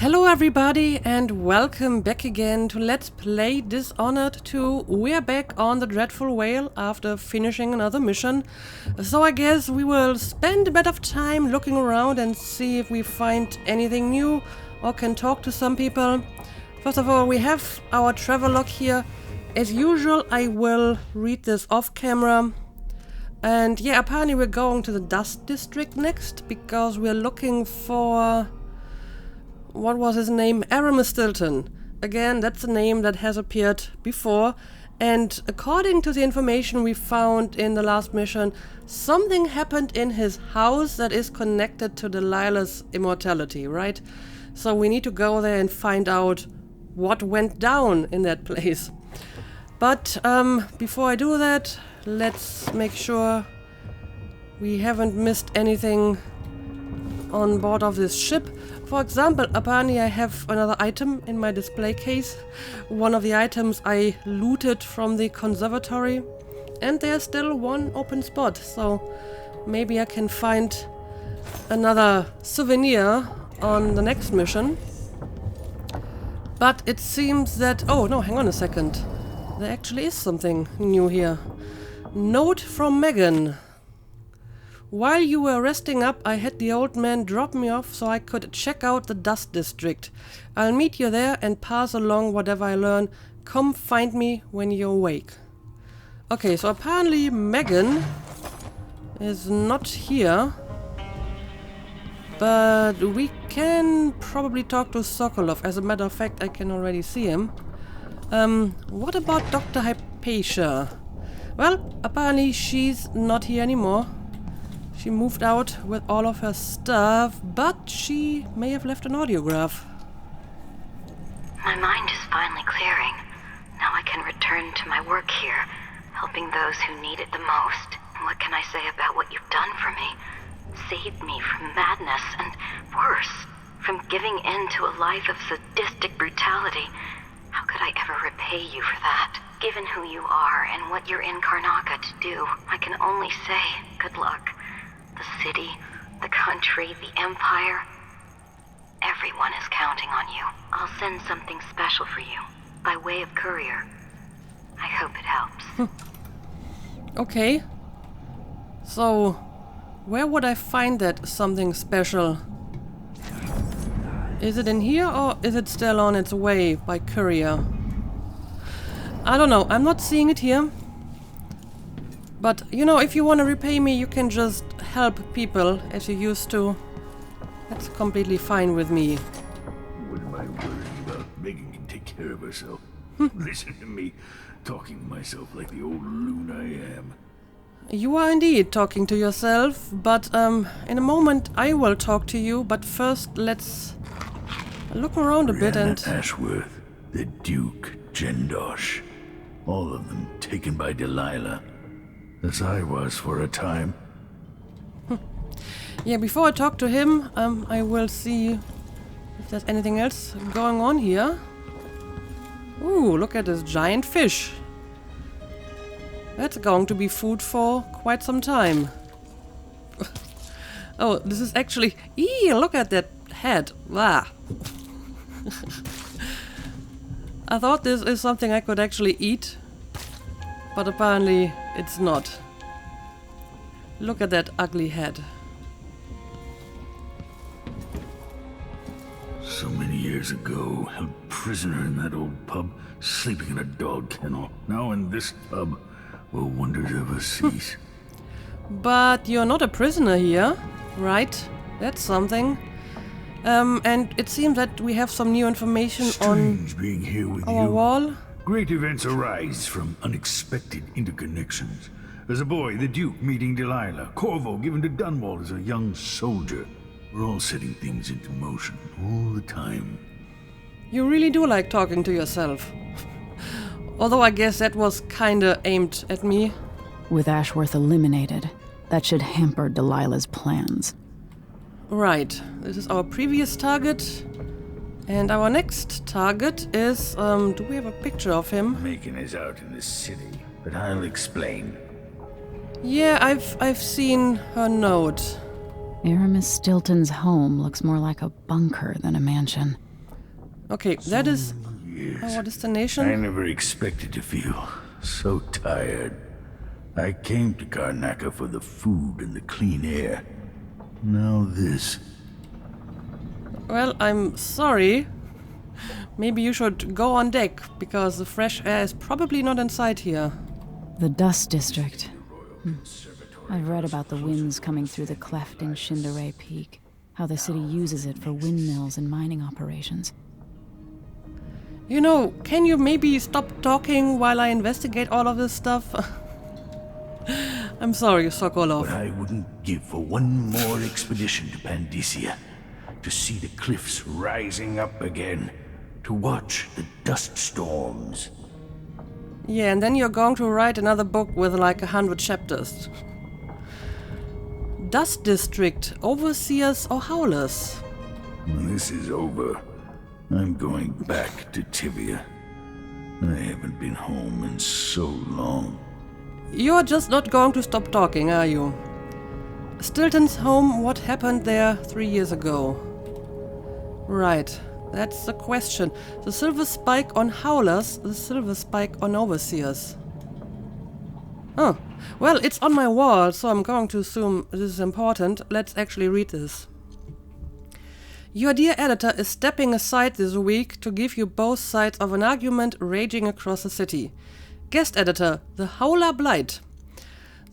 Hello everybody and welcome back again to Let's Play Dishonored 2. We're back on the Dreadful Whale after finishing another mission. So I guess we will spend a bit of time looking around and see if we find anything new or can talk to some people. First of all, we have our travelogue here. As usual, I will read this off camera. And yeah, apparently we're going to the Dust District next because we're looking for... what was his name? Aramis Stilton. Again, that's a name that has appeared before. And according to the information we found in the last mission, something happened in his house that is connected to Delilah's immortality, right? So we need to go there and find out what went down in that place. But before I do that, let's make sure we haven't missed anything on board of this ship. For example, apparently I have another item in my display case. One of the items I looted from the conservatory. And there's still one open spot, so maybe I can find another souvenir on the next mission. But it seems that... oh no, hang on a second. There actually is something new here. Note from Megan. While you were resting up, I had the old man drop me off so I could check out the Dust District. I'll meet you there and pass along whatever I learn. Come find me when you're awake. Okay, so apparently Megan is not here. But we can probably talk to Sokolov. As a matter of fact, I can already see him. What about Dr. Hypatia? Well, apparently she's not here anymore. She moved out with all of her stuff, but she may have left an audiograph. My mind is finally clearing. Now I can return to my work here, helping those who need it the most. What can I say about what you've done for me? Saved me from madness and, worse, from giving in to a life of sadistic brutality. How could I ever repay you for that? Given who you are and what you're in Karnaca to do, I can only say good luck. The city, the country, the empire. Everyone is counting on you. I'll send something special for you, by way of courier. I hope it helps. Okay. So, where would I find that something special? Is it in here or is it still on its way by courier? I don't know, I'm not seeing it here. But, you know, if you want to repay me, you can just help people as you used to. That's completely fine with me. What am I worried about? Megan can take care of herself. Listen to me, talking to myself like the old loon I am. You are indeed talking to yourself, but in a moment I will talk to you. But first, let's look around a bit and... Ashworth, the Duke, JINDOSH. All of them taken by Delilah. As I was for a time. Yeah, before I talk to him, I will see if there's anything else going on here. Ooh, look at this giant fish. That's going to be food for quite some time. Oh, this is actually... eee, look at that head. Wow. I thought this is something I could actually eat. But apparently it's not. Look at that ugly head. So many years ago, held prisoner in that old pub, sleeping in a dog kennel. Now in this tub, will wonders ever cease? But you're not a prisoner here, right? That's something. And it seems that we have some new information Strange on being here with our you. wall. Great events arise from unexpected interconnections. As a boy, the Duke meeting Delilah, Corvo given to Dunwald as a young soldier. We're all setting things into motion all the time. You really do like talking to yourself. Although I guess that was kinda aimed at me. With Ashworth eliminated, that should hamper Delilah's plans. Right, this is our previous target. And our next target is, do we have a picture of him? Macon is out in the city, but I'll explain. Yeah, I've seen her note. Aramis Stilton's home looks more like a bunker than a mansion. Okay, that is Yes. our I destination. never expected to feel so tired. I came to Karnaca for the food and the clean air. Now this. Well, I'm sorry. Maybe you should go on deck, because the fresh air is probably not inside here. The Dust District. I've read about the winds coming through the cleft in Shindaray Peak, how the city uses it for windmills and mining operations. You know, can you maybe stop talking while I investigate all of this stuff? I'm sorry, Sokolov. But I wouldn't give for one more expedition to Pandysia. To see the cliffs rising up again. To watch the dust storms. Yeah, and then you're going to write another book with like 100 chapters. Dust District, Overseers or Howlers? When this is over, I'm going back to Tibia. I haven't been home in so long. You're just not going to stop talking, are you? Stilton's home, what happened there 3 years ago? Right, that's the question. The silver spike on Howlers, the silver spike on Overseers. Oh, well, it's on my wall, so I'm going to assume this is important. Let's actually read this. Your dear editor is stepping aside this week to give you both sides of an argument raging across the city. Guest editor, the Howler Blight.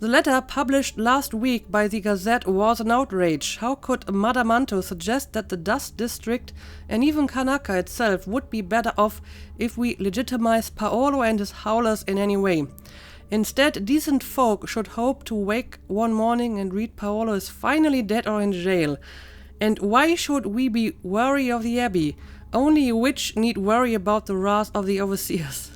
The letter published last week by the Gazette was an outrage. How could Madamanto suggest that the Dust District and even Karnaca itself would be better off if we legitimize Paolo and his Howlers in any way? Instead, decent folk should hope to wake one morning and read Paolo is finally dead or in jail. And why should we be wary of the Abbey? Only a witch need worry about the wrath of the Overseers.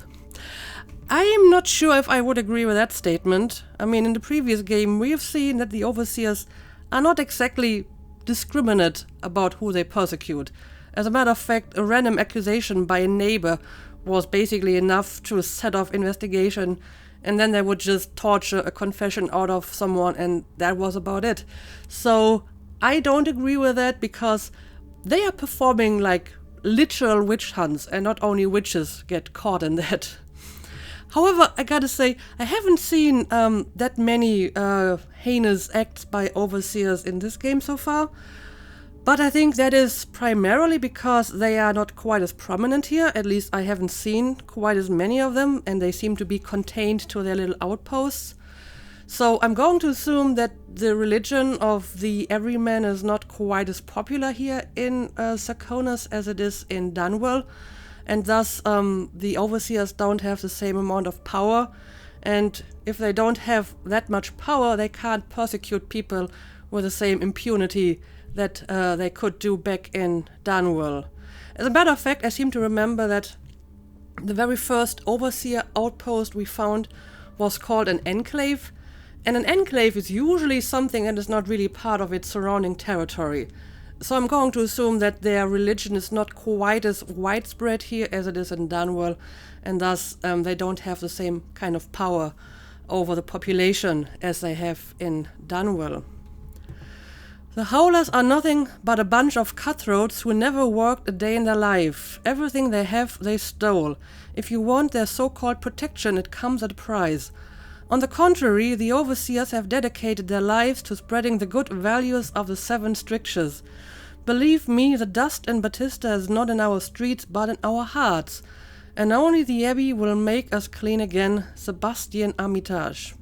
I am not sure if I would agree with that statement. I mean, in the previous game we have seen that the Overseers are not exactly discriminate about who they persecute. As a matter of fact, a random accusation by a neighbor was basically enough to set off investigation, and then they would just torture a confession out of someone, and that was about it. So I don't agree with that, because they are performing like literal witch hunts, and not only witches get caught in that. However, I gotta say, I haven't seen that many heinous acts by Overseers in this game so far. But I think that is primarily because they are not quite as prominent here. At least I haven't seen quite as many of them, and they seem to be contained to their little outposts. So I'm going to assume that the religion of the everyman is not quite as popular here in Sarkonas as it is in Dunwell. And thus the Overseers don't have the same amount of power. And if they don't have that much power, they can't persecute people with the same impunity that they could do back in Dunwell. As a matter of fact, I seem to remember that the very first Overseer outpost we found was called an enclave. And an enclave is usually something that is not really part of its surrounding territory. So I'm going to assume that their religion is not quite as widespread here as it is in Dunwell, and thus they don't have the same kind of power over the population as they have in Dunwell. The Howlers are nothing but a bunch of cutthroats who never worked a day in their life. Everything they have, they stole. If you want their so-called protection, it comes at a price. On the contrary, the Overseers have dedicated their lives to spreading the good values of the 7 strictures. Believe me, the dust in Batista is not in our streets, but in our hearts. And only the Abbey will make us clean again. Sebastian Armitage.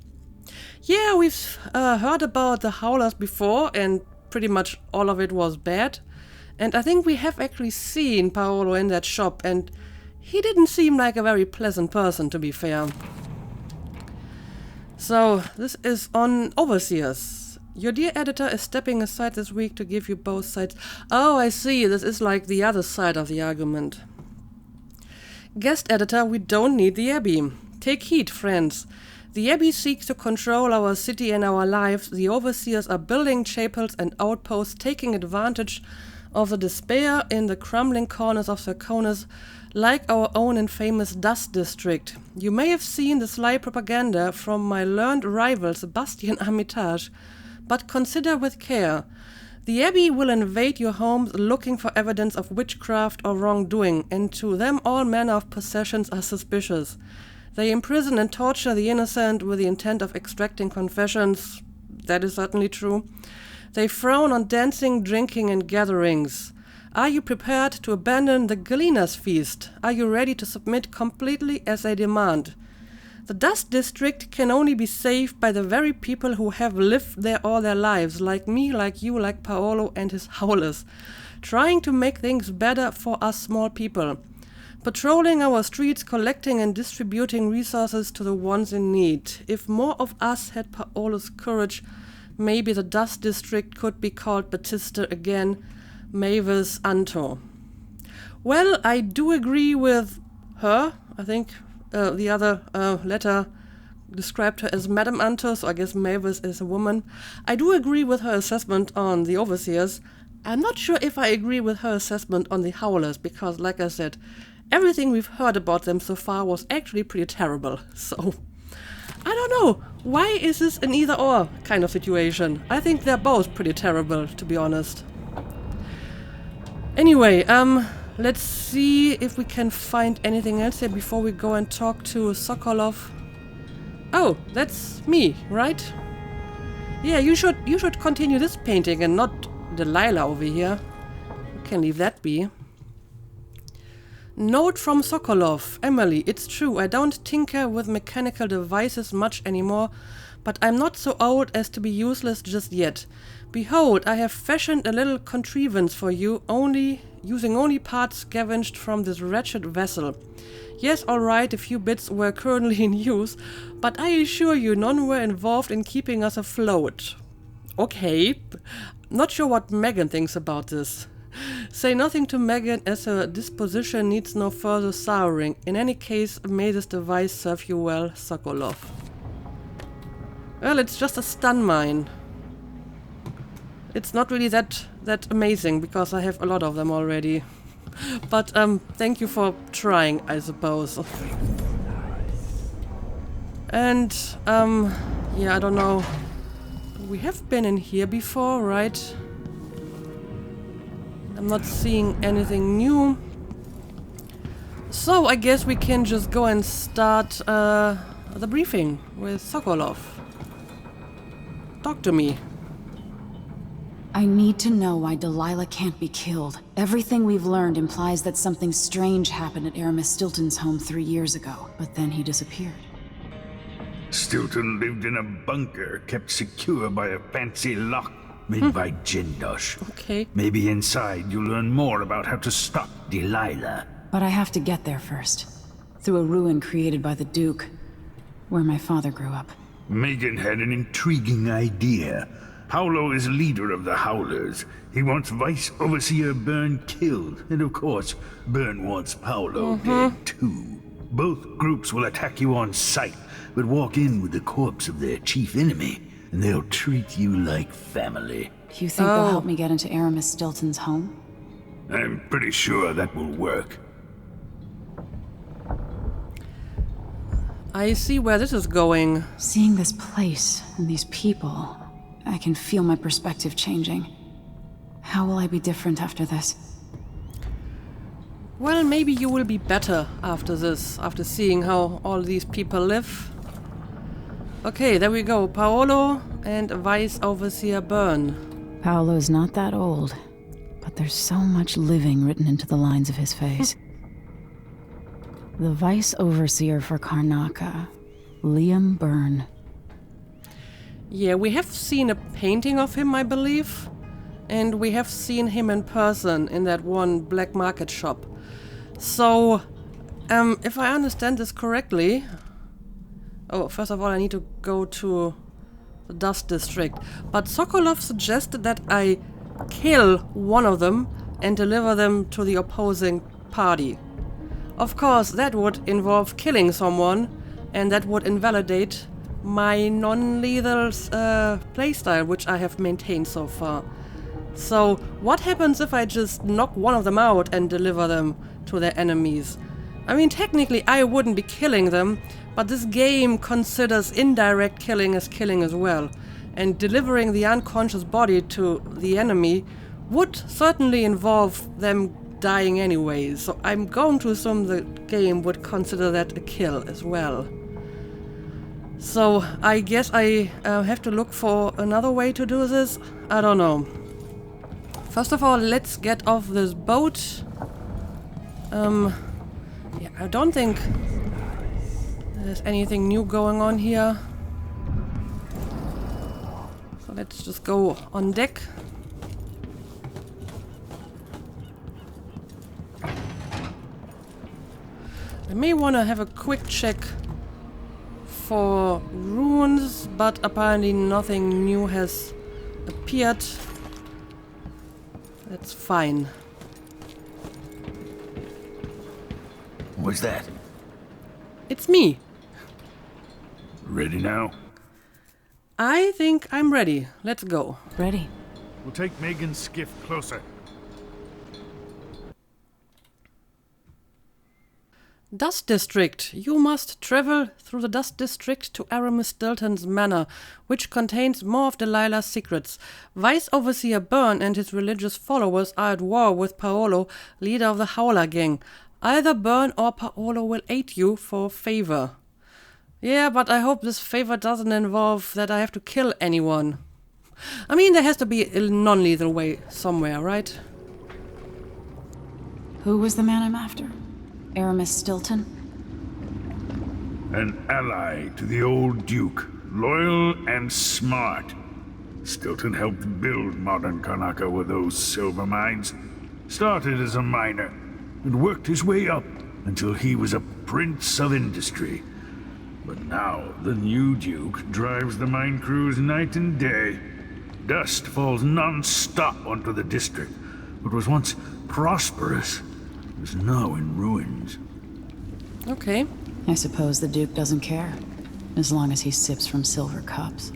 Yeah, we've heard about the Howlers before, and pretty much all of it was bad. And I think we have actually seen Paolo in that shop, and he didn't seem like a very pleasant person, to be fair. So, this is on Overseers. Your dear editor is stepping aside this week to give you both sides. Oh, I see, this is like the other side of the argument. Guest editor, we don't need the Abbey. Take heed, friends. The Abbey seeks to control our city and our lives. The Overseers are building chapels and outposts, taking advantage of the despair in the crumbling corners of Sarkonas, like our own infamous Dust District. You may have seen the sly propaganda from my learned rival Sebastian Armitage, but consider with care. The Abbey will invade your homes looking for evidence of witchcraft or wrongdoing, and to them all manner of possessions are suspicious. They imprison and torture the innocent with the intent of extracting confessions. That is certainly true. They frown on dancing, drinking, and gatherings. Are you prepared to abandon the Gleaner's Feast? Are you ready to submit completely as they demand? The Dust District can only be saved by the very people who have lived there all their lives, like me, like you, like Paolo and his howlers, trying to make things better for us small people, patrolling our streets, collecting and distributing resources to the ones in need. If more of us had Paolo's courage, maybe the Dust District could be called Batista again. Mavis Anto. Well, I do agree with her. I think the other letter described her as Madame Anto, so I guess Mavis is a woman. I do agree with her assessment on the Overseers. I'm not sure if I agree with her assessment on the Howlers, because, like I said, everything we've heard about them so far was actually pretty terrible. So, I don't know. Why is this an either-or kind of situation? I think they're both pretty terrible, to be honest. Anyway, let's see if we can find anything else here before we go and talk to Sokolov. Oh, that's me, right? Yeah, you should continue this painting and not Delilah over here. We can leave that be. Note from Sokolov. Emily, it's true, I don't tinker with mechanical devices much anymore, but I'm not so old as to be useless just yet. Behold, I have fashioned a little contrivance for you, using only parts scavenged from this wretched vessel. Yes, all right, a few bits were currently in use, but I assure you none were involved in keeping us afloat. Okay, not sure what Megan thinks about this. Say nothing to Megan, as her disposition needs no further souring. In any case, may this device serve you well, Sokolov. Well, it's just a stun mine. It's not really that amazing, because I have a lot of them already. But thank you for trying, I suppose. And yeah, I don't know. We have been in here before, right? I'm not seeing anything new. So I guess we can just go and start the briefing with Sokolov. Talk to me. I need to know why Delilah can't be killed. Everything we've learned implies that something strange happened at Aramis Stilton's home 3 years ago, but then he disappeared. Stilton lived in a bunker kept secure by a fancy lock made by JINDOSH. Okay. Maybe inside you'll learn more about how to stop Delilah. But I have to get there first. Through a ruin created by the Duke, where my father grew up. Megan had an intriguing idea. Paolo is leader of the Howlers. He wants Vice Overseer Byrne killed. And of course, Byrne wants Paolo dead too. Both groups will attack you on sight, but walk in with the corpse of their chief enemy, and they'll treat you like family. You think they'll help me get into Aramis Stilton's home? I'm pretty sure that will work. I see where this is going. Seeing this place and these people, I can feel my perspective changing. How will I be different after this? Well, maybe you will be better after this, after seeing how all these people live. Okay, there we go. Paolo and Vice Overseer Byrne. Paolo's not that old, but there's so much living written into the lines of his face. The Vice Overseer for Karnaca, Liam Byrne. Yeah, we have seen a painting of him, I believe. And we have seen him in person in that one black market shop. So, if I understand this correctly... Oh, first of all, I need to go to the Dust District. But Sokolov suggested that I kill one of them and deliver them to the opposing party. Of course, that would involve killing someone, and that would invalidate my non-lethal playstyle, which I have maintained so far. So, what happens if I just knock one of them out and deliver them to their enemies? I mean, technically I wouldn't be killing them, but this game considers indirect killing as killing as well. and delivering the unconscious body to the enemy would certainly involve them dying anyway, so I'm going to assume the game would consider that a kill as well. So I guess I have to look for another way to do this. I don't know. First of all, let's get off this boat. Yeah, I don't think there's anything new going on here. So let's just go on deck. I may want to have a quick check for runes, but apparently nothing new has appeared. That's fine. What's that? It's me. Ready now? I think I'm ready. Let's go. Ready. We'll take Megan's skiff closer. Dust District. You must travel through the Dust District to Aramis Stilton's manor, which contains more of Delilah's secrets. Vice Overseer Byrne and his religious followers are at war with Paolo, leader of the Howler gang. Either Byrne or Paolo will aid you for a favor. Yeah, but I hope this favor doesn't involve that I have to kill anyone. I mean, there has to be a non-lethal way somewhere, right? Who was the man I'm after? Aramis Stilton? An ally to the old Duke, loyal and smart. Stilton helped build modern Karnaca with those silver mines. Started as a miner, and worked his way up until he was a prince of industry. But now, the new Duke drives the mine crews night and day. Dust falls non-stop onto the district. What was once prosperous is now in ruins. Okay. I suppose the Duke doesn't care, as long as he sips from silver cups.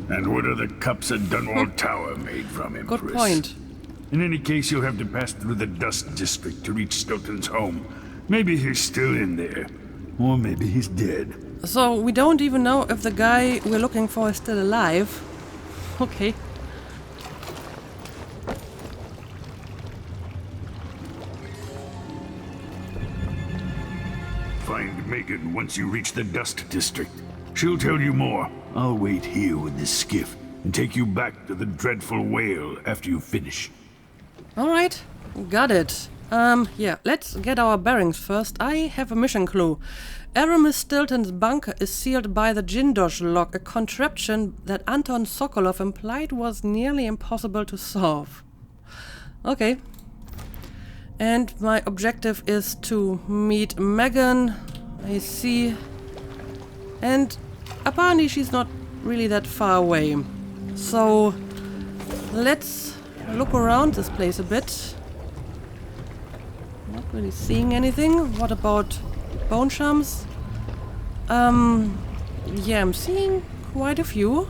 And what are the cups at Dunwall Tower made from, Empress? Good point. In any case, you'll have to pass through the Dust District to reach Stilton's home. Maybe he's still in there. Or maybe he's dead. So we don't even know if the guy we're looking for is still alive. Okay. Find Megan once you reach the Dust District. She'll tell you more. I'll wait here with this skiff and take you back to the dreadful whale after you finish. Alright, got it. Yeah, let's get our bearings first. I have a mission clue. Aramis Stilton's bunker is sealed by the JINDOSH lock, a contraption that Anton Sokolov implied was nearly impossible to solve. Okay. And my objective is to meet Megan. I see. And apparently she's not really that far away. So let's look around this place a bit. Not really seeing anything. What about bone charms? Yeah, I'm seeing quite a few.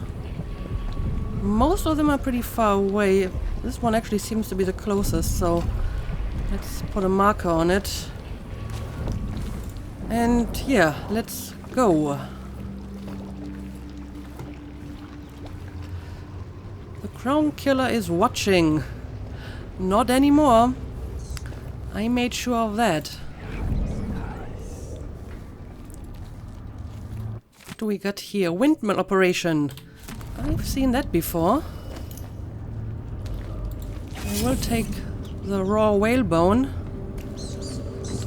Most of them are pretty far away. This one actually seems to be the closest, so let's put a marker on it. And yeah, let's go. The Crown Killer is watching. Not anymore. I made sure of that. What do we got here? Windmill operation. I've seen that before. I will take the raw whalebone.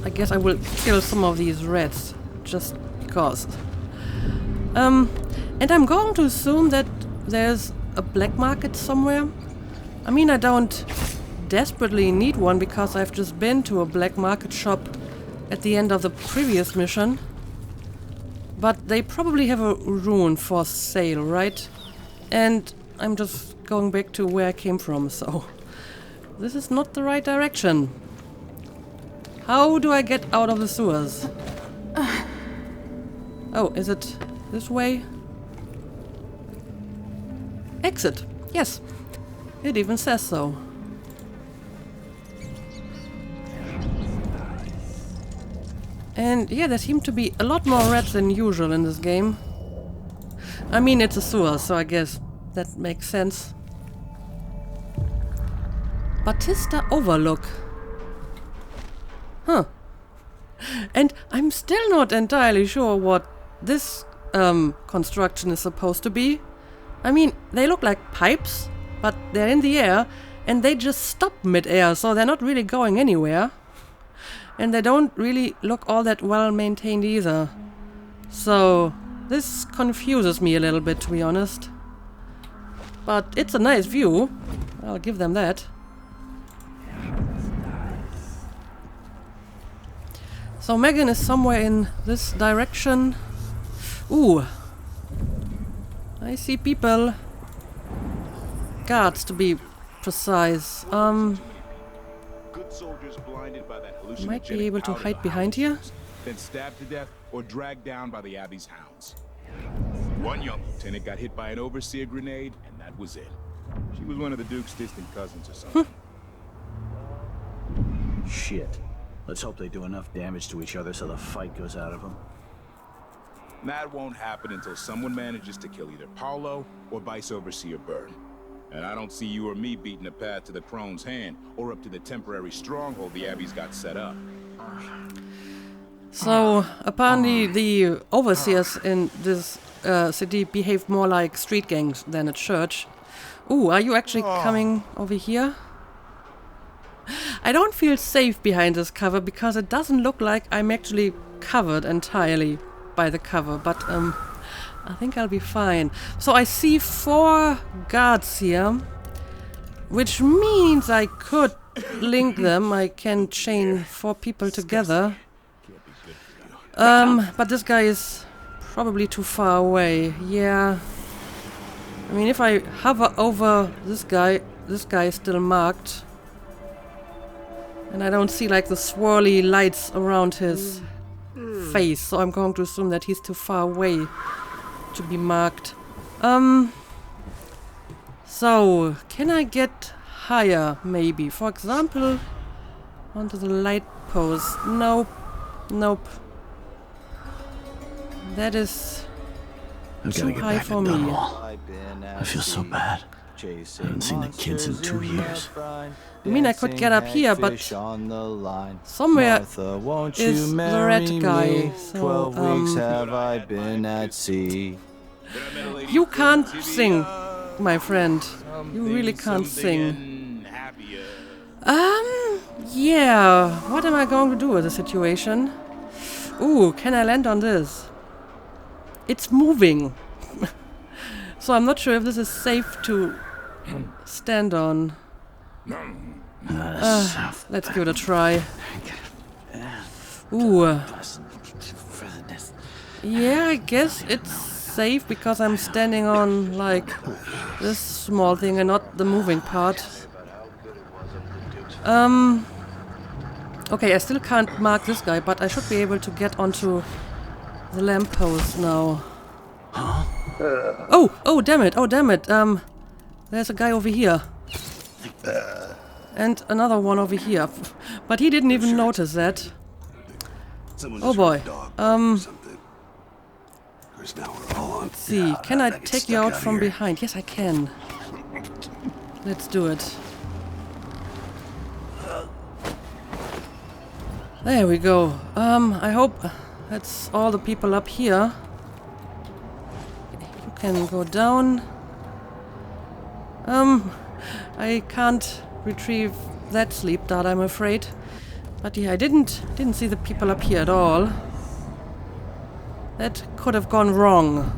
I guess I will kill some of these rats, just because. And I'm going to assume that there's a black market somewhere. I mean, I don't desperately need one because I've just been to a black market shop at the end of the previous mission. But they probably have a rune for sale, right? And I'm just going back to where I came from, so this is not the right direction. How do I get out of the sewers? Oh, is it this way? Exit. Yes. It even says so. And yeah, there seem to be a lot more rats than usual in this game. I mean, it's a sewer, so I guess that makes sense. Batista Overlook. Huh. And I'm still not entirely sure what this construction is supposed to be. I mean, they look like pipes, but they're in the air, and they just stop mid-air, so they're not really going anywhere. And they don't really look all that well maintained either. So this confuses me a little bit, to be honest. But it's a nice view. I'll give them that. So Megan is somewhere in this direction. Ooh. I see people. Guards, to be precise. Good soldiers blinded by that hallucinogenic Might be able to powder hide behind here. then stabbed to death or dragged down by the Abbey's hounds. One young lieutenant got hit by an overseer grenade, and that was it. She was one of the Duke's distant cousins or something. Shit. Let's hope they do enough damage to each other so the fight goes out of them. That won't happen until someone manages to kill either Paolo or Vice Overseer Byrne. And I don't see you or me beating a path to the Crone's hand or up to the temporary stronghold the Abbey's got set up. So apparently the overseers in this city behave more like street gangs than a church. Ooh, are you actually coming over here? I don't feel safe behind this cover because it doesn't look like I'm actually covered entirely by the cover, but I think I'll be fine. So I see 4 guards here, which means I could link them. I can chain 4 people together. But this guy is probably too far away. Yeah. I mean, if I hover over this guy is still marked. And I don't see like the swirly lights around his face, so I'm going to assume that he's too far away to be marked. So, can I get higher, maybe? For example, onto the light post. Nope. Nope. That is too high for me. I feel so bad. I haven't seen the kids in 2 years. I mean, I could get up here, but somewhere is the red guy. So, have I been at sea? you can't sing, my friend. You really can't sing. Yeah. What am I going to do with the situation? Ooh, can I land on this? It's moving. So I'm not sure if this is safe to stand on. Let's give it a try. Ooh. Yeah, I guess it's safe because I'm standing on, like, this small thing and not the moving part. Okay, I still can't mark this guy, but I should be able to get onto the lamppost now. Oh, damn it, there's a guy over here. And another one over here. But he didn't even notice that. Oh boy. Let's see, can I take you out from behind? Yes, I can. Let's do it. There we go. I hope that's all the people up here. You can go down. I can't retrieve that sleep data, I'm afraid. But yeah, I didn't see the people up here at all. That could have gone wrong.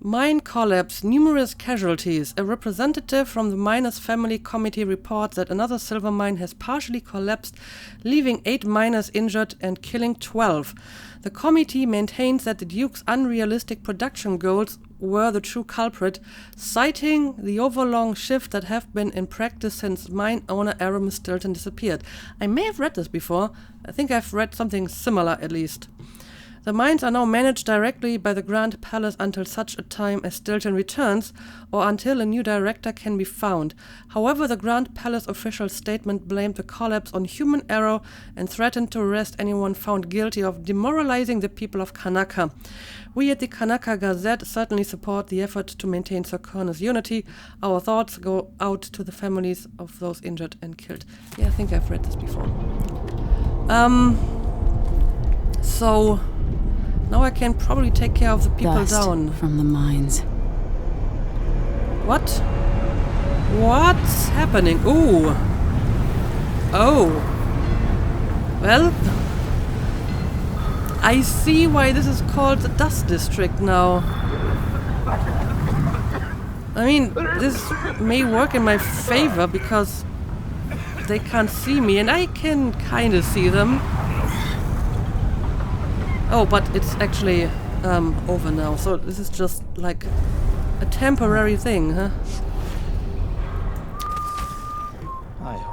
Mine collapse, numerous casualties. A representative from the miners' family committee reports that another silver mine has partially collapsed, leaving 8 miners injured and killing 12. The committee maintains that the Duke's unrealistic production goals were the true culprit, citing the overlong shift that have been in practice since mine owner Aram Stilton disappeared. I may have read this before. I think I've read something similar, at least. The mines are now managed directly by the Grand Palace until such a time as Stilton returns or until a new director can be found. However, the Grand Palace official statement blamed the collapse on human error and threatened to arrest anyone found guilty of demoralizing the people of Kanaka. We at the Kanaka Gazette certainly support the effort to maintain Socorno's unity. Our thoughts go out to the families of those injured and killed. Yeah, I think I've read this before. So now I can probably take care of the people Dust down. from the mines. What? What's happening? Ooh. Oh. Well, I see why this is called the Dust District now. I mean, this may work in my favor because they can't see me and I can kind of see them. Oh, but it's actually over now, so this is just like a temporary thing, huh?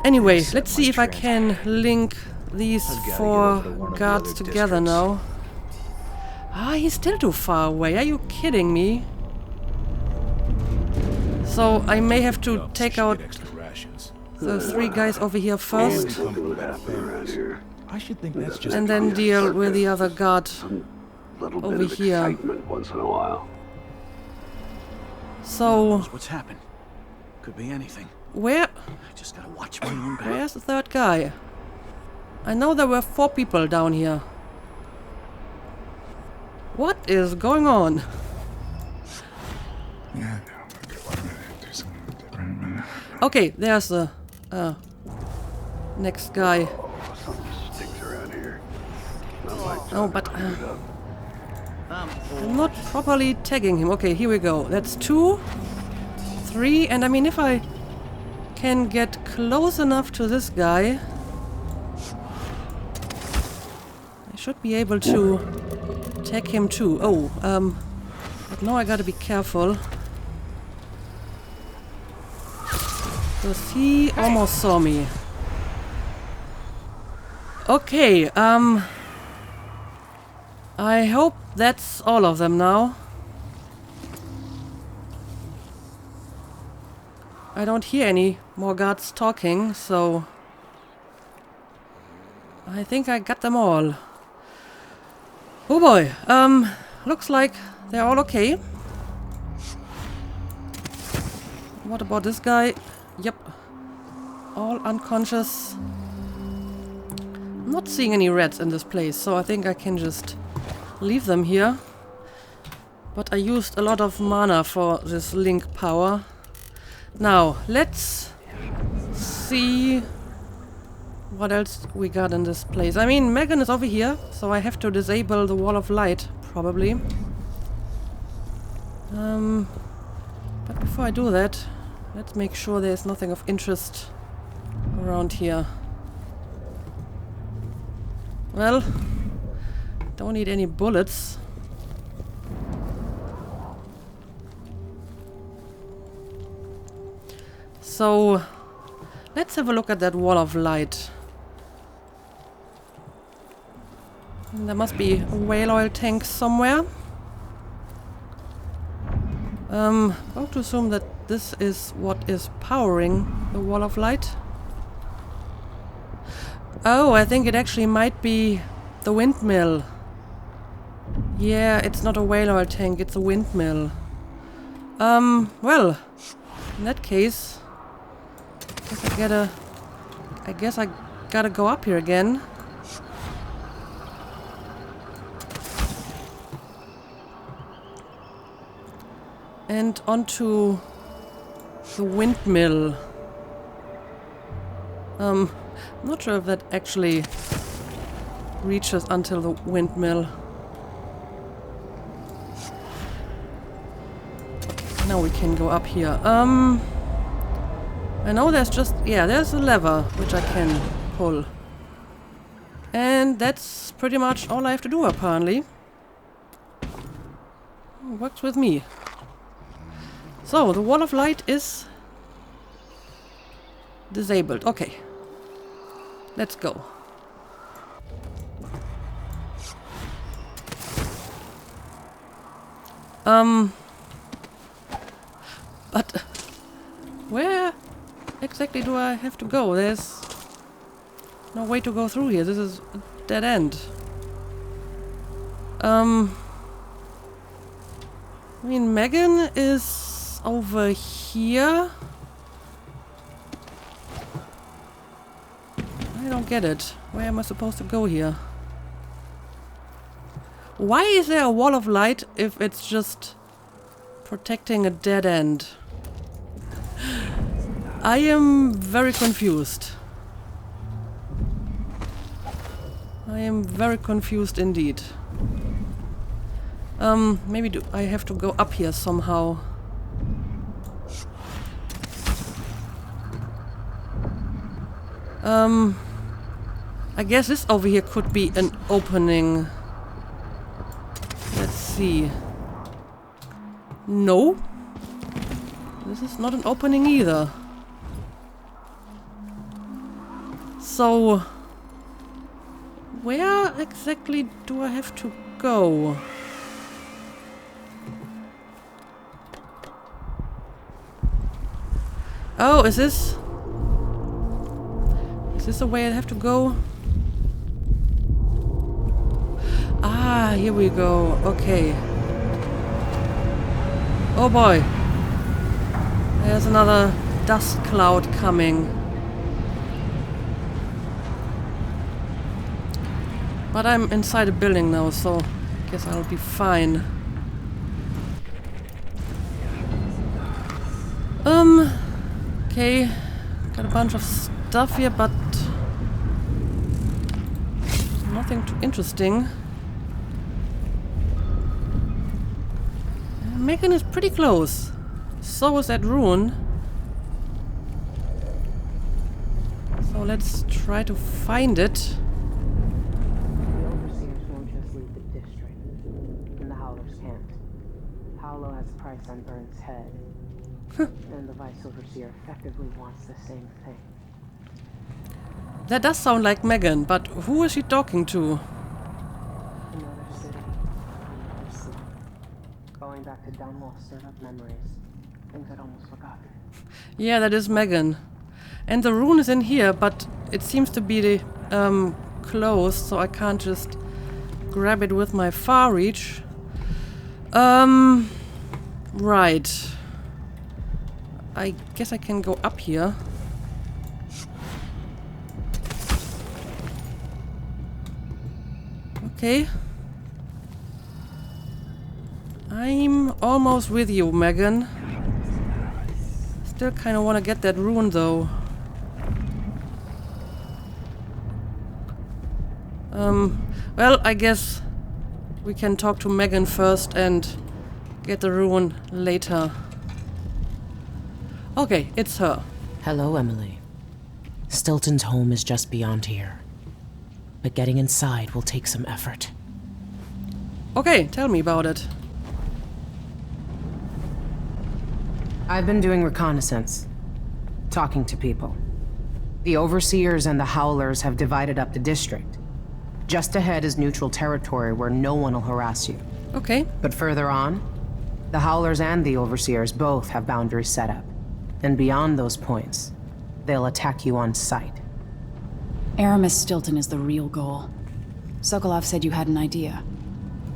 Anyway, let's see if I can link these 4 guards together now. Ah, he's still too far away. Are you kidding me? So I may have to take out the 3 guys over here first. I should think that's just And then deal with the other guard over here. Once in a while. So, What's happened? Could be anything. where... I just gotta watch my own back. Where's the 3rd guy? I know there were 4 people down here. What is going on? Okay, there's the next guy. Oh, but I'm not properly tagging him. Okay, here we go. That's 2, 3, and I mean, if I can get close enough to this guy, I should be able to tag him too. Oh, but now I gotta be careful. Because he almost saw me. Okay, I hope that's all of them now. I don't hear any more guards talking, so I think I got them all. Oh boy, looks like they're all okay. What about this guy? Yep, all unconscious. I'm not seeing any rats in this place, so I think I can just leave them here. But I used a lot of mana for this link power. Now, let's see what else we got in this place. I mean, Megan is over here, so I have to disable the wall of light, probably. But before I do that, let's make sure there's nothing of interest around here. Well, don't need any bullets. So, let's have a look at that wall of light. And there must be a whale oil tank somewhere. I'm going to assume that this is what is powering the wall of light. Oh, I think it actually might be the windmill. Yeah, it's not a whale oil tank, it's a windmill. Well, in that case, I guess I gotta go up here again. And onto the windmill. I'm not sure if that actually reaches until the windmill. Now we can go up here. I know there's just... yeah, there's a lever which I can pull. And that's pretty much all I have to do, apparently. Works with me. So, the wall of light is disabled. Okay. Let's go. But where exactly do I have to go? There's no way to go through here. This is a dead end. I mean, Megan is over here. I don't get it. Where am I supposed to go here? Why is there a wall of light if it's just protecting a dead end? I am very confused. I am very confused indeed. Maybe I have to go up here somehow. I guess this over here could be an opening. Let's see. No. This is not an opening either. So, where exactly do I have to go? Oh, is this the way I have to go? Ah, here we go. Okay. Oh boy. There's another dust cloud coming. But I'm inside a building now, so I guess I'll be fine. Okay. Got a bunch of stuff here, but nothing too interesting. Megan is pretty close. So is that rune. So let's try to find it. The overseers won't just leave the district, and the Howlers can't. Paolo has a price on Byrne's head, and the Vice Overseer effectively wants the same thing. That does sound like Megan, but who is she talking to? Another city, another sleep. Going back to Dunwall stirred up memories, things I'd almost forgotten. Yeah, that is Megan. And the rune is in here, but it seems to be closed, so I can't just grab it with my far reach. Right. I guess I can go up here. Okay. I'm almost with you, Megan. Still kind of want to get that rune, though. Well, I guess we can talk to Megan first and get the rune later. Okay, it's her. Hello, Emily. Stilton's home is just beyond here. But getting inside will take some effort. Okay, tell me about it. I've been doing reconnaissance, talking to people. The Overseers and the Howlers have divided up the district. Just ahead is neutral territory where no one will harass you. Okay. But further on, the Howlers and the Overseers both have boundaries set up. And beyond those points, they'll attack you on sight. Aramis Stilton is the real goal. Sokolov said you had an idea.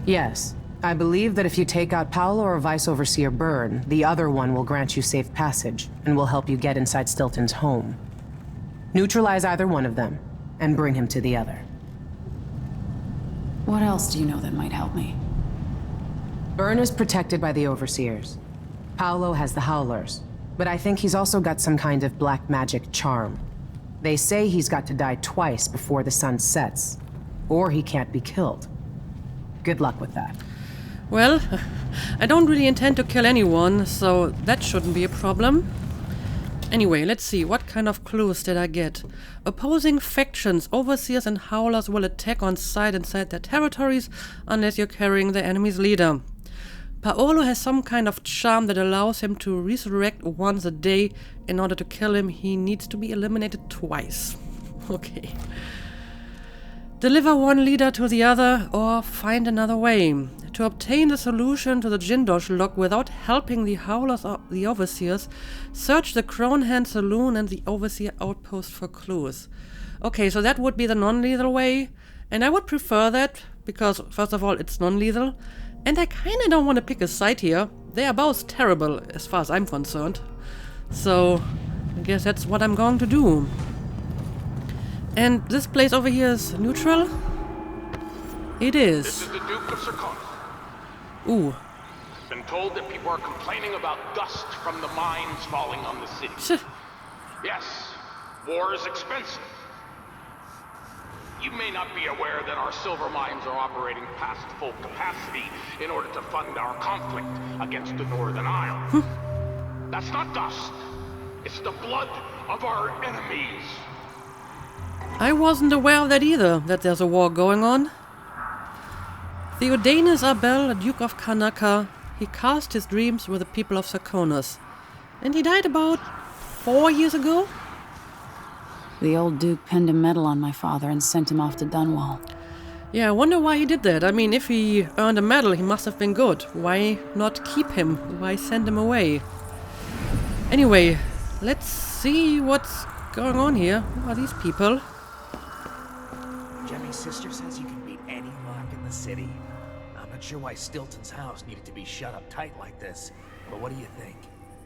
Yes. I believe that if you take out Paolo or Vice Overseer Byrne, the other one will grant you safe passage and will help you get inside Stilton's home. Neutralize either one of them and bring him to the other. What else do you know that might help me? Byrne is protected by the Overseers. Paolo has the Howlers, but I think he's also got some kind of black magic charm. They say he's got to die twice before the sun sets, or he can't be killed. Good luck with that. Well, I don't really intend to kill anyone, so that shouldn't be a problem. Anyway, let's see, what kind of clues did I get? Opposing factions, Overseers and Howlers will attack on sight inside their territories unless you're carrying the enemy's leader. Paolo has some kind of charm that allows him to resurrect once a day. In order to kill him, he needs to be eliminated twice. Okay. Deliver one leader to the other, or find another way. To obtain the solution to the JINDOSH lock without helping the Howlers or the Overseers, search the Crownhand Saloon and the Overseer Outpost for clues. Okay, so that would be the non-lethal way, and I would prefer that, because first of all it's non-lethal, and I kinda don't want to pick a side here. They are both terrible as far as I'm concerned. So, I guess that's what I'm going to do. And this place over here is neutral? It is. This is the Duke of Sarkona. Ooh. Been told that people are complaining about dust from the mines falling on the city. Yes, war is expensive. You may not be aware that our silver mines are operating past full capacity in order to fund our conflict against the Northern Isle. That's not dust. It's the blood of our enemies. I wasn't aware of that either, that there's a war going on. Theodanis Abel, Duke of Karnaca, he cast his dreams with the people of Sarkonas. And he died about 4 years ago? The old Duke pinned a medal on my father and sent him off to Dunwall. Yeah, I wonder why he did that. I mean, if he earned a medal, he must have been good. Why not keep him? Why send him away? Anyway, let's see what's going on here. Who are these people? Jemmy's sister says you can beat any lock in the city. I'm not sure why Stilton's house needed to be shut up tight like this, but what do you think?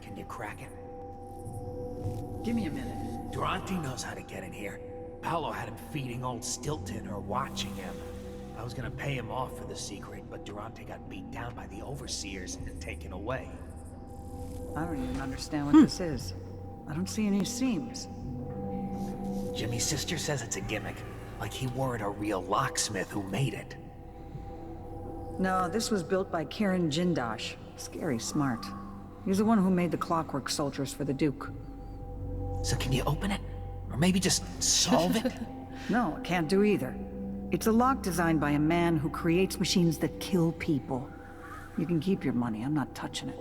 Can you crack it? Give me a minute. Durante knows how to get in here. Paolo had him feeding old Stilton or watching him. I was gonna pay him off for the secret, but Durante got beat down by the Overseers and taken away. I don't even understand what this is. I don't see any seams. Jimmy's sister says it's a gimmick, like he weren't a real locksmith who made it. No, this was built by KIRIN JINDOSH. Scary smart. He's the one who made the clockwork soldiers for the Duke. So can you open it? Or maybe just solve it? No, I can't do either. It's a lock designed by a man who creates machines that kill people. You can keep your money, I'm not touching it.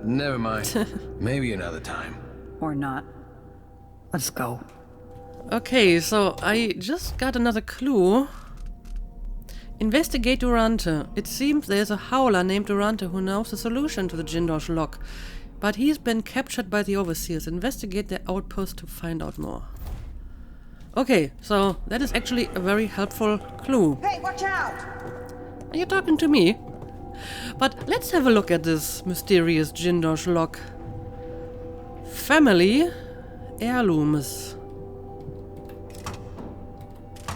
Never mind. Maybe another time. Or not. Let's go. Okay, so I just got another clue. Investigate Durante. It seems there's a howler named Durante who knows the solution to the JINDOSH lock. But he's been captured by the Overseers. Investigate their outpost to find out more. Okay, so that is actually a very helpful clue. Hey, watch out! Are you talking to me? But let's have a look at this mysterious JINDOSH lock. Family heirlooms.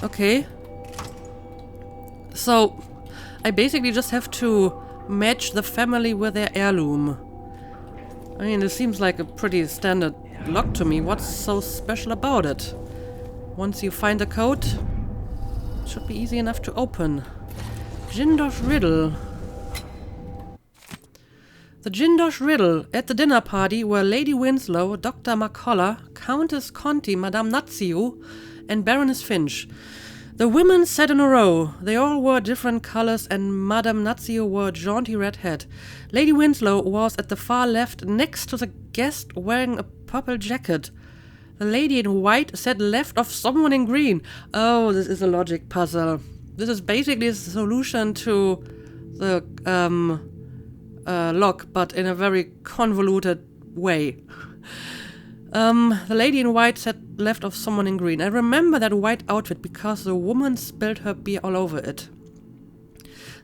Okay. So, I basically just have to match the family with their heirloom. I mean, it seems like a pretty standard lock to me. What's so special about it? Once you find the code, it should be easy enough to open. JINDOSH riddle. The JINDOSH riddle. At the dinner party were Lady Winslow, Dr. McCullough, Countess Conti, Madame Nazio, and Baroness Finch. The women sat in a row. They all wore different colors, and Madame Nazio wore a jaunty red hat. Lady Winslow was at the far left, next to the guest wearing a purple jacket. The lady in white sat left of someone in green. Oh, this is a logic puzzle. This is basically the solution to the lock, but in a very convoluted way. The lady in white sat left of someone in green. I remember that white outfit because the woman spilled her beer all over it.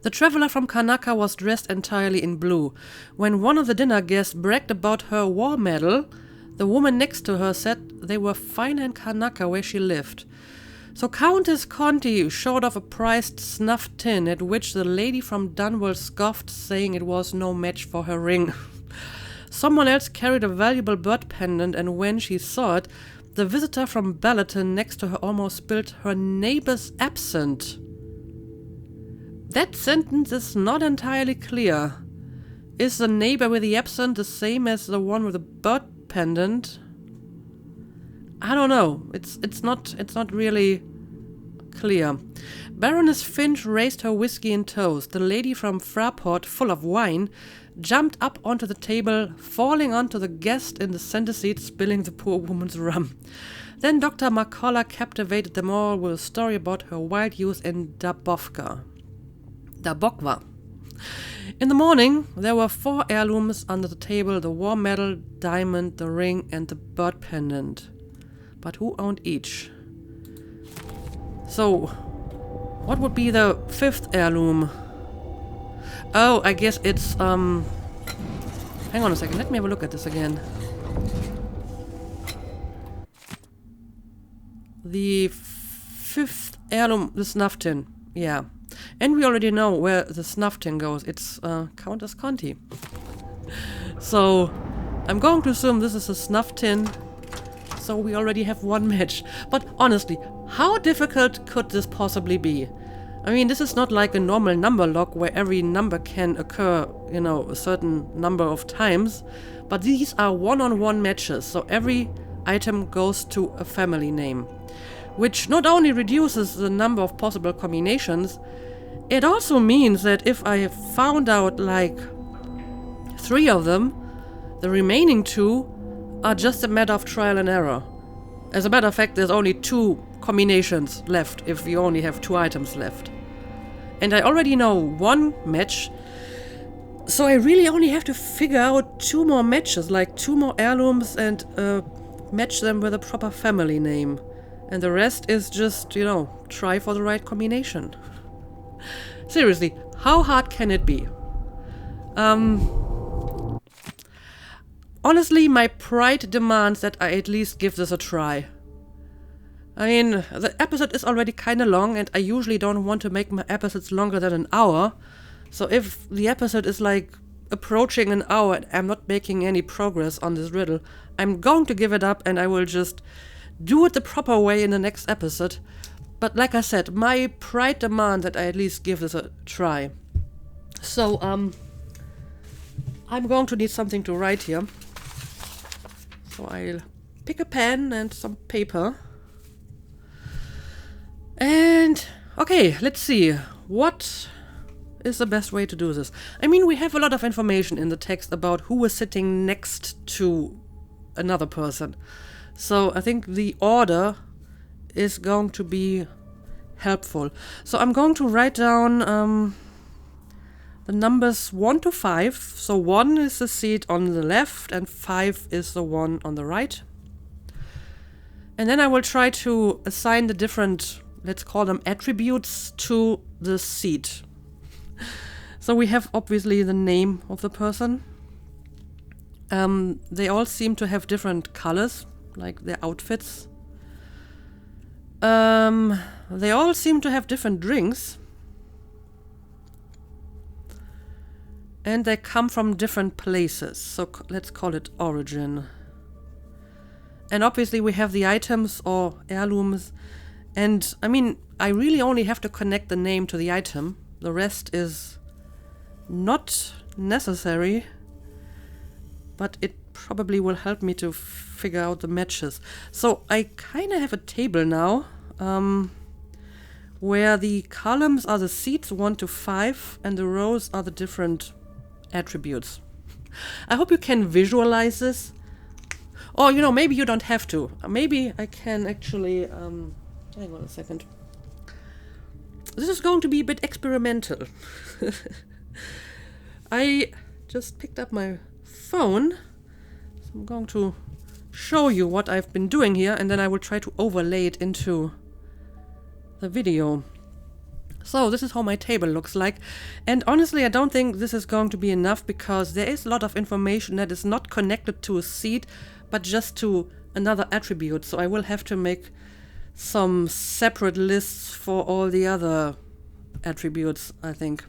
The traveler from Karnaca was dressed entirely in blue. When one of the dinner guests bragged about her war medal, the woman next to her said they were finer in Karnaca where she lived. So Countess Conti showed off a prized snuff tin, at which the lady from Dunwall scoffed, saying it was no match for her ring. Someone else carried a valuable bird pendant, and when she saw it, the visitor from Ballatin next to her almost spilled her neighbor's absinthe. That sentence is not entirely clear. Is the neighbor with the absinthe the same as the one with the bird pendant? I don't know. It's not really clear. Baroness Finch raised her whiskey in toast. The lady from Fraport, full of wine, jumped up onto the table, falling onto the guest in the center seat, spilling the poor woman's rum. Then Dr. McCullough captivated them all with a story about her wild youth in Dabokva. In the morning, there were 4 heirlooms under the table, the war medal, diamond, the ring, and the bird pendant. But who owned each? So, what would be the 5th heirloom? Oh, I guess it's, hang on a second, let me have a look at this again. The 5th heirloom, the snuff tin. Yeah. And we already know where the snuff tin goes. It's Countess Conti. So, I'm going to assume this is a snuff tin. So we already have 1 match. But honestly, how difficult could this possibly be? I mean, this is not like a normal number lock where every number can occur, you know, a certain number of times. But these are one-on-one matches. So every item goes to a family name. Which not only reduces the number of possible combinations, it also means that if I have found out like 3 of them, the remaining 2 are just a matter of trial and error. As a matter of fact, there's only 2 combinations left if you only have 2 items left. And I already know 1 match, so I really only have to figure out 2 more matches, like 2 more heirlooms and match them with a proper family name. And the rest is just, you know, try for the right combination. Seriously, how hard can it be? Honestly, my pride demands that I at least give this a try. I mean, the episode is already kinda long and I usually don't want to make my episodes longer than an hour. So if the episode is like approaching an hour and I'm not making any progress on this riddle, I'm going to give it up and I will just do it the proper way in the next episode. But like I said, my pride demands that I at least give this a try. So, I'm going to need something to write here. So I'll pick a pen and some paper. And, okay, let's see. What is the best way to do this? I mean, we have a lot of information in the text about who is sitting next to another person. So I think the order is going to be helpful. So I'm going to write down the numbers 1 to 5. So 1 is the seat on the left and 5 is the one on the right. And then I will try to assign the different, let's call them attributes, to the seat. So we have obviously the name of the person. They all seem to have different colors, like their outfits. They all seem to have different drinks. And they come from different places, so let's call it origin. And obviously we have the items or heirlooms. And I mean, I really only have to connect the name to the item. The rest is not necessary. But it probably will help me to figure out the matches. So I kind of have a table now where the columns are the seats 1 to 5 and the rows are the different attributes. I hope you can visualize this. Or, you know, maybe you don't have to. Maybe I can actually... hang on a second. This is going to be a bit experimental. I just picked up my phone. So I'm going to show you what I've been doing here and then I will try to overlay it into the video. So this is how my table looks like. And honestly, I don't think this is going to be enough because there is a lot of information that is not connected to a seat, but just to another attribute. So I will have to make some separate lists for all the other attributes, I think.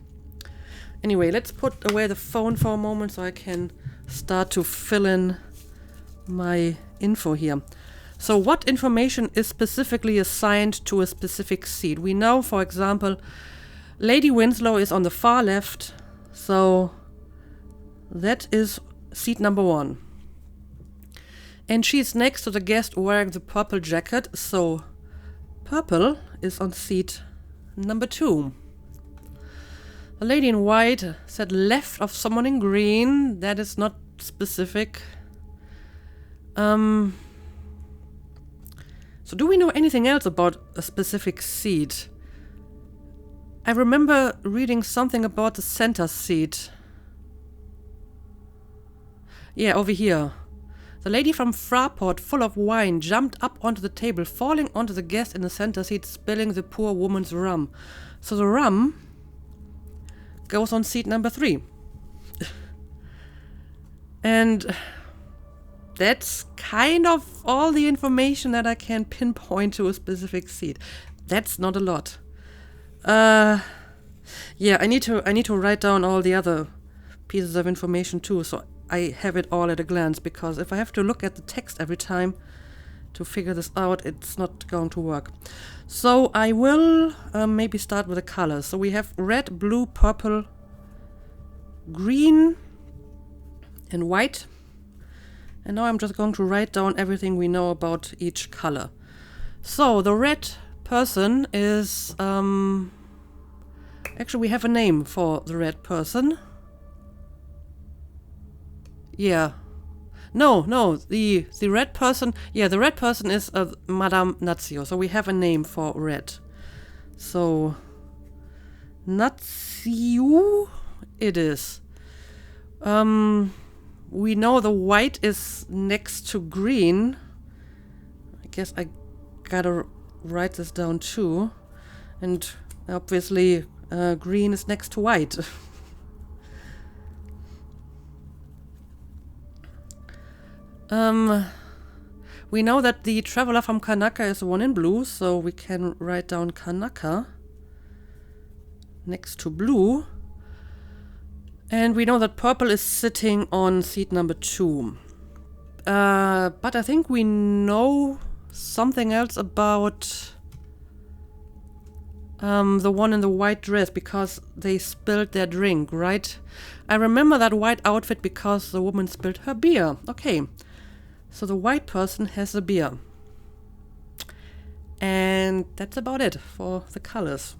Anyway, let's put away the phone for a moment so I can start to fill in my info here. So what information is specifically assigned to a specific seat? We know, for example, Lady Winslow is on the far left, so that is seat number 1. And she's next to the guest wearing the purple jacket, so purple is on seat number 2. The lady in white said left of someone in green. That is not specific. So do we know anything else about a specific seat? I remember reading something about the center seat. Yeah, over here. The lady from Fraport, full of wine, jumped up onto the table, falling onto the guest in the center seat, spilling the poor woman's rum. So the rum goes on seat number 3. And that's kind of all the information that I can pinpoint to a specific seat. That's not a lot. Yeah, I need to write down all the other pieces of information too, so I have it all at a glance, because if I have to look at the text every time to figure this out, it's not going to work. So I will maybe start with the colors. So we have red, blue, purple, green, and white. And now I'm just going to write down everything we know about each color. So the red person is... actually, we have a name for the red person. Yeah. No, the red person... Yeah, the red person is Madame Nazio. So we have a name for red. So... Nazio it is. We know the white is next to green. I guess I gotta write this down too. And obviously green is next to white. We know that the traveler from Kanaka is the one in blue, so we can write down Kanaka next to blue. And we know that purple is sitting on seat number 2. But I think we know something else about the one in the white dress, because they spilled their drink, right? I remember that white outfit because the woman spilled her beer. Okay, so the white person has a beer. And that's about it for the colors.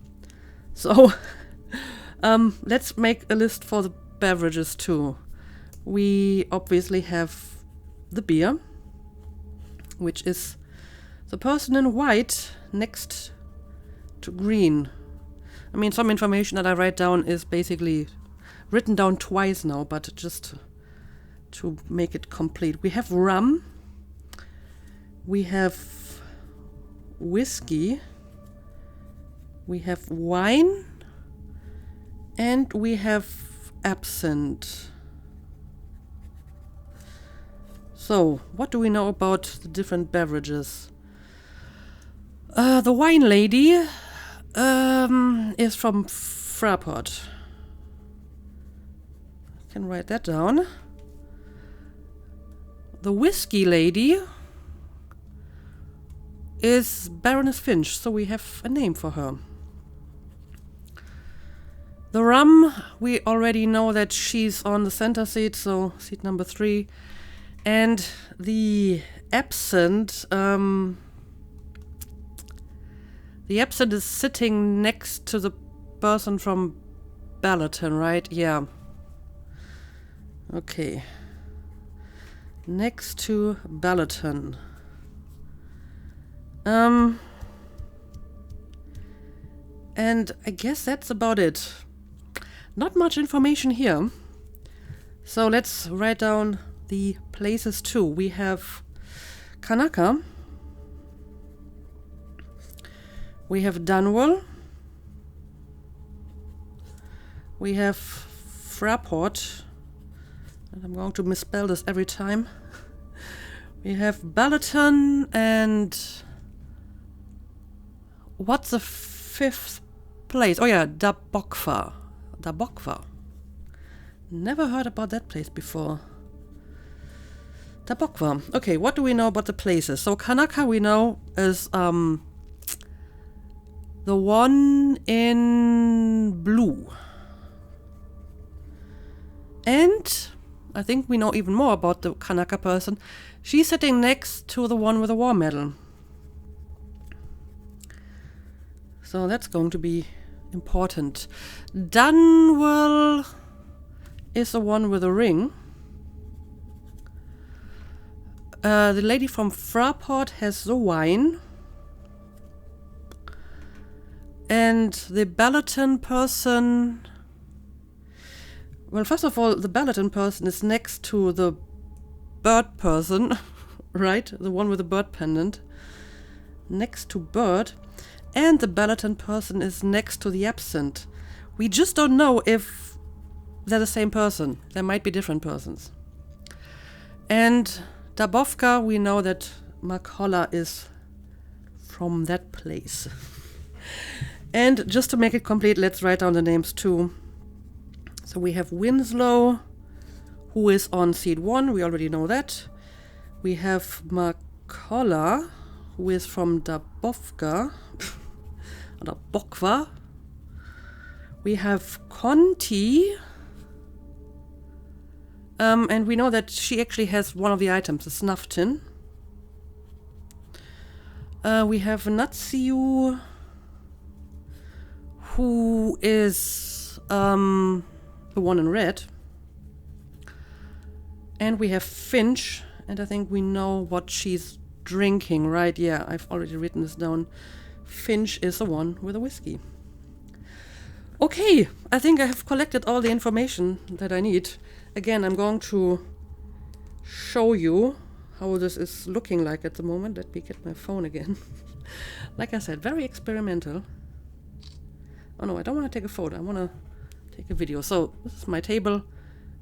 So let's make a list for the beverages too. We obviously have the beer, which is the person in white next to green. I mean, some information that I write down is basically written down twice now, but just to make it complete. We have rum, we have whiskey, we have wine, and we have absinthe. So, what do we know about the different beverages? The wine lady is from Fraport. I can write that down. The whiskey lady is Baroness Finch, so we have a name for her. The rum, we already know that she's on the center seat, so seat number 3. And the absinthe, the absinthe is sitting next to the person from Ballatin, right? Yeah. Okay. Next to Ballatin. And I guess that's about it. Not much information here. So let's write down the places too. We have Kanaka. We have Dunwall. We have Fraport. And I'm going to misspell this every time. We have Ballatin and... What's the 5th place? Oh yeah, Dabokva. Dabokva. Never heard about that place before. Dabokva. Okay, what do we know about the places? So Kanaka we know is the one in blue. And I think we know even more about the Kanaka person. She's sitting next to the one with the war medal. So that's going to be important. Dunwell is the one with the ring. The lady from Fraport has the wine. And the Ballatin person... Well, first of all, the Ballatin person is next to the bird person, right? The one with the bird pendant. Next to Bird. And the Ballatin person is next to the absent. We just don't know if they're the same person. There might be different persons. And Dabovka, we know that Makhola is from that place. And just to make it complete, let's write down the names too. So we have Winslow, who is on seat 1, we already know that. We have Makhola, who is from Dabovka, or Bokva. We have Conti, and we know that she actually has one of the items, the snuff tin. We have Natsiu, who is the one in red. And we have Finch, and I think we know what she's drinking, right? Yeah, I've already written this down. Finch is the one with the whiskey. Okay, I think I have collected all the information that I need. Again, I'm going to show you how this is looking like at the moment. Let me get my phone again. Like I said, very experimental. Oh no, I don't want to take a photo. I want to take a video. So this is my table,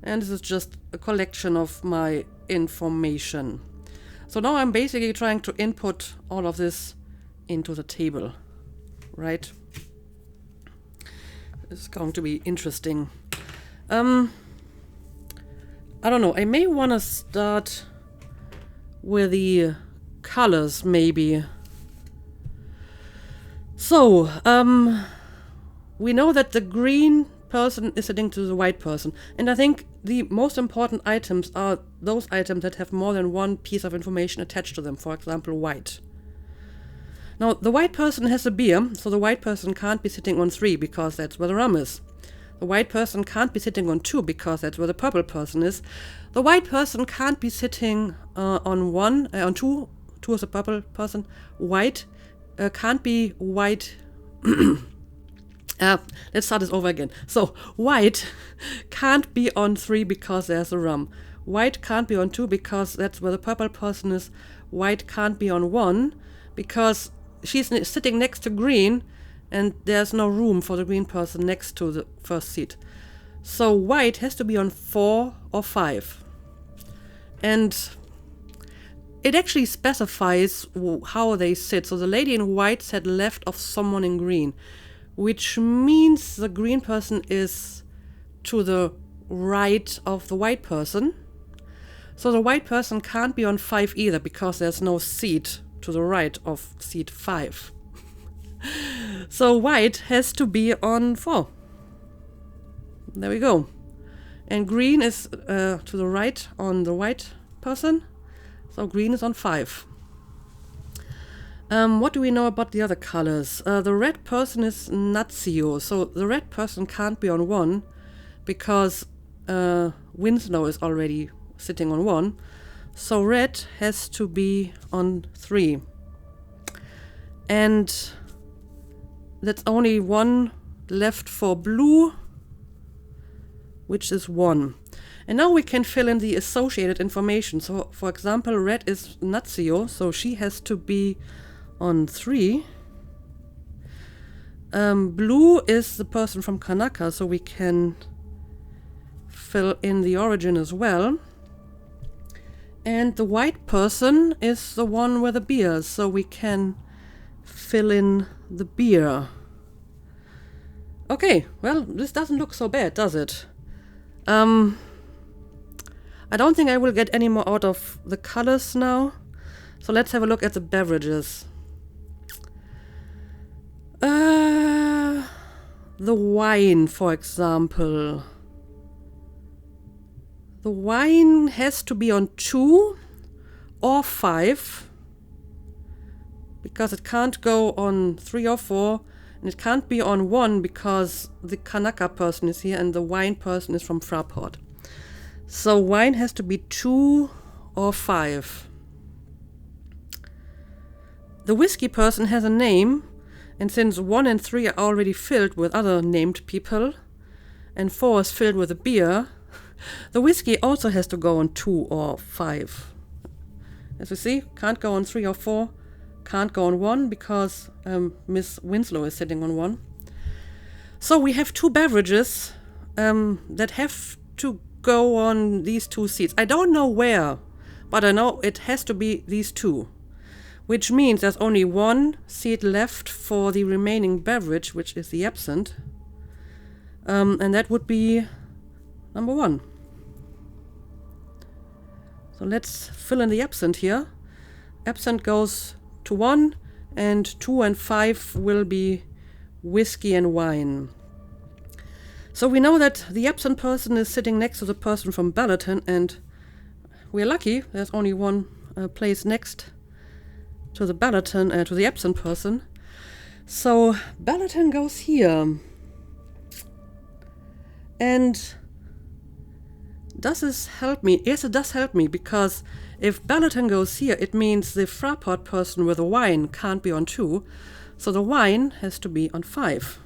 and this is just a collection of my information. So now I'm basically trying to input all of this into the table, right? It's going to be interesting. I don't know, I may want to start with the colors, maybe. So, we know that the green person is sitting to the white person. And I think the most important items are those items that have more than one piece of information attached to them. For example, white. Now, the white person has a beer, so the white person can't be sitting on 3 because that's where the rum is. The white person can't be sitting on 2 because that's where the purple person is. The white person can't be sitting on 2. 2 is the purple person. White can't be white. Let's start this over again. So, white can't be on 3 because there's a rum. White can't be on 2 because that's where the purple person is. White can't be on 1 because she's sitting next to green and there's no room for the green person next to the first seat. So white has to be on 4 or 5. And it actually specifies how they sit. So the lady in white sat left of someone in green, which means the green person is to the right of the white person. So the white person can't be on 5 either because there's no seat to the right of seat 5. So white has to be on 4. There we go. And green is to the right on the white person. So green is on 5. What do we know about the other colors? The red person is Nazio. So the red person can't be on 1 because Winslow is already sitting on 1. So red has to be on 3. And that's only 1 left for blue, which is 1. And now we can fill in the associated information. So, for example, red is Nazio, so she has to be on 3. Blue is the person from Kanaka, so we can fill in the origin as well. And the white person is the one with the beer, so we can fill in the beer. Okay, well, this doesn't look so bad, does it? I don't think I will get any more out of the colors now. So let's have a look at the beverages. The wine, for example. The wine has to be on 2 or 5 because it can't go on 3 or 4, And it can't be on 1 because the Kanaka person is here and the wine person is from Fraport. So wine has to be 2 or 5. The whiskey person has a name, and since 1 and 3 are already filled with other named people, and 4 is filled with a beer, the whiskey also has to go on 2 or 5. As you see, can't go on 3 or 4, can't go on 1 because Miss Winslow is sitting on 1. So we have 2 beverages that have to go on these 2 seats. I don't know where, but I know it has to be these 2, which means there's only 1 seat left for the remaining beverage, which is the absinthe, and that would be number 1. So let's fill in the absinthe here. Absinthe goes to 1, and 2 and 5 will be whiskey and wine. So we know that the absent person is sitting next to the person from Ballatin, and we're lucky, there's only 1 place next to the Ballatin, to the absent person. So Ballatin goes here. And does this help me? Yes, it does help me, because if Ballatin goes here, it means the Fraport person with the wine can't be on 2, so the wine has to be on 5.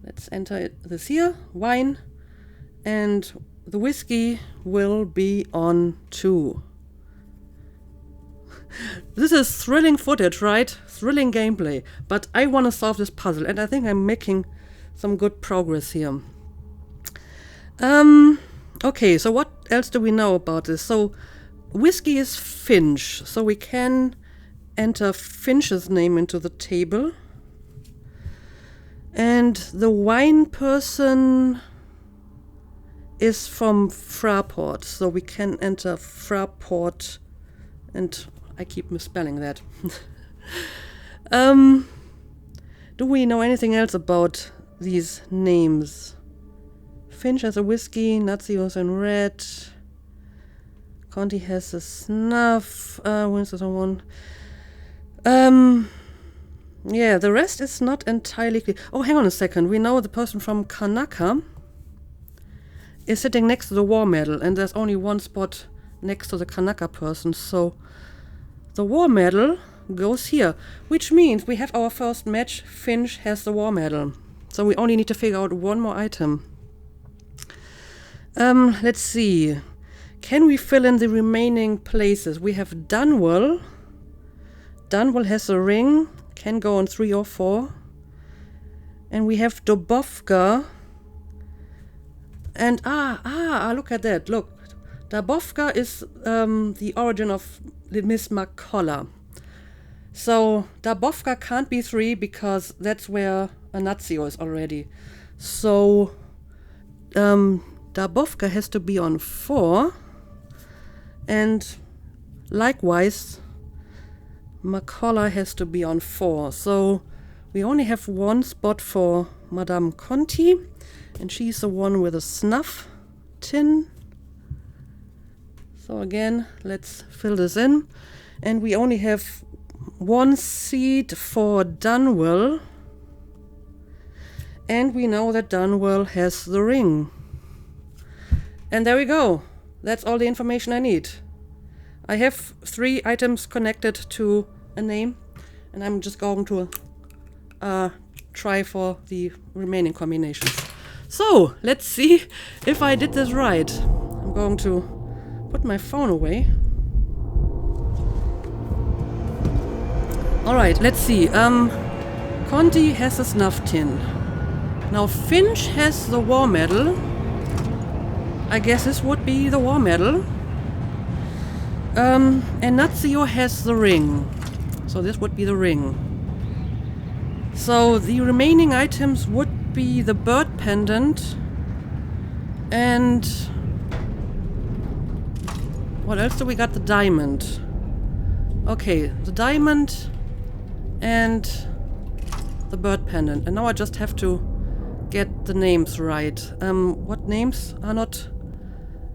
Let's enter this here, wine, and the whiskey will be on 2. This is thrilling footage, right? Thrilling gameplay, but I want to solve this puzzle, and I think I'm making some good progress here. Okay, so what else do we know about this? So whiskey is Finch, so we can enter Finch's name into the table. And the wine person is from Fraport, so we can enter Fraport, and I keep misspelling that. Do we know anything else about these names? Finch has a whiskey, Nazios in red, Conti has a snuff, Winston's on 1. Yeah, the rest is not entirely clear. Oh, hang on a second. We know the person from Kanaka is sitting next to the war medal, and there's only 1 spot next to the Kanaka person, so the war medal goes here, which means we have our first match. Finch has the war medal, so we only need to figure out 1 more item. Let's see. Can we fill in the remaining places? We have Dunwell. Dunwell has a ring, can go on 3 or 4. And we have Dobovka. And look at that, look. Dobovka is the origin of Miss McCullough. So Dobovka can't be 3 because that's where Anazio is already. So Dobovka has to be on 4. And likewise, McCullough has to be on 4. So we only have 1 spot for Madame Conti, and she's the one with a snuff tin. So again, let's fill this in. And we only have 1 seat for Dunwell. And we know that Dunwell has the ring. And there we go. That's all the information I need. I have 3 items connected to a name, and I'm just going to try for the remaining combinations. So, let's see if I did this right. I'm going to put my phone away. Alright, let's see. Conti has a snuff tin. Now Finch has the war medal. I guess this would be the war medal. And Nazio has the ring. So this would be the ring. So the remaining items would be the bird pendant. And what else do we got? The diamond. Okay, the diamond and the bird pendant. And now I just have to get the names right. What names are not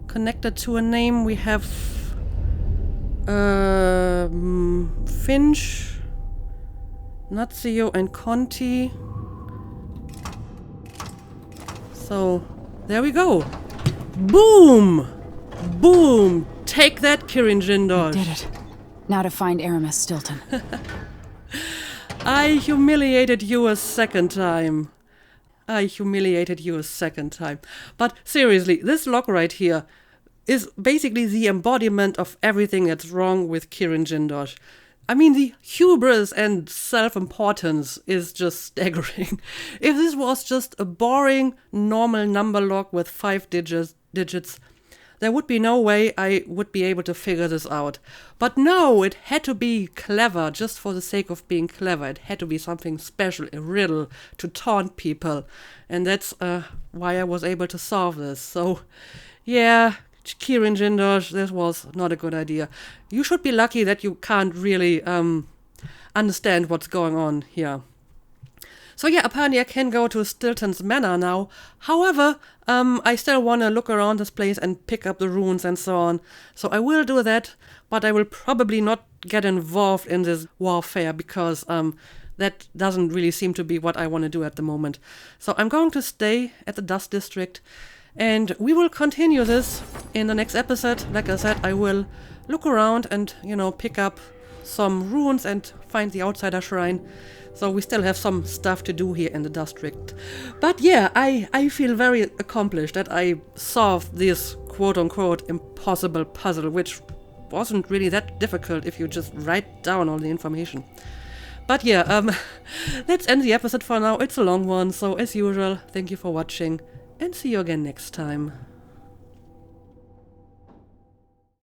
connected to a name? We have Finch, Nazio and Conti. So, there we go. Boom! Boom! Take that, KIRIN JINDOSH. Did it. Now to find Aramis Stilton. I humiliated you a second time. But seriously, this log right here is basically the embodiment of everything that's wrong with KIRIN JINDOSH. I mean, the hubris and self-importance is just staggering. If this was just a boring, normal number log with 5 digits, there would be no way I would be able to figure this out. But no, it had to be clever, just for the sake of being clever. It had to be something special, a riddle, to taunt people. And that's why I was able to solve this. So, yeah, KIRIN JINDOSH, this was not a good idea. You should be lucky that you can't really understand what's going on here. So yeah, apparently I can go to Stilton's Manor now. However, I still want to look around this place and pick up the runes and so on. So I will do that, but I will probably not get involved in this warfare because that doesn't really seem to be what I want to do at the moment. So I'm going to stay at the Dust District, and we will continue this in the next episode. Like I said, I will look around and, you know, pick up some runes and find the Outsider Shrine. So we still have some stuff to do here in the district. But yeah, I feel very accomplished that I solved this quote-unquote impossible puzzle, which wasn't really that difficult if you just write down all the information. But yeah, let's end the episode for now. It's a long one, so as usual, thank you for watching, and see you again next time.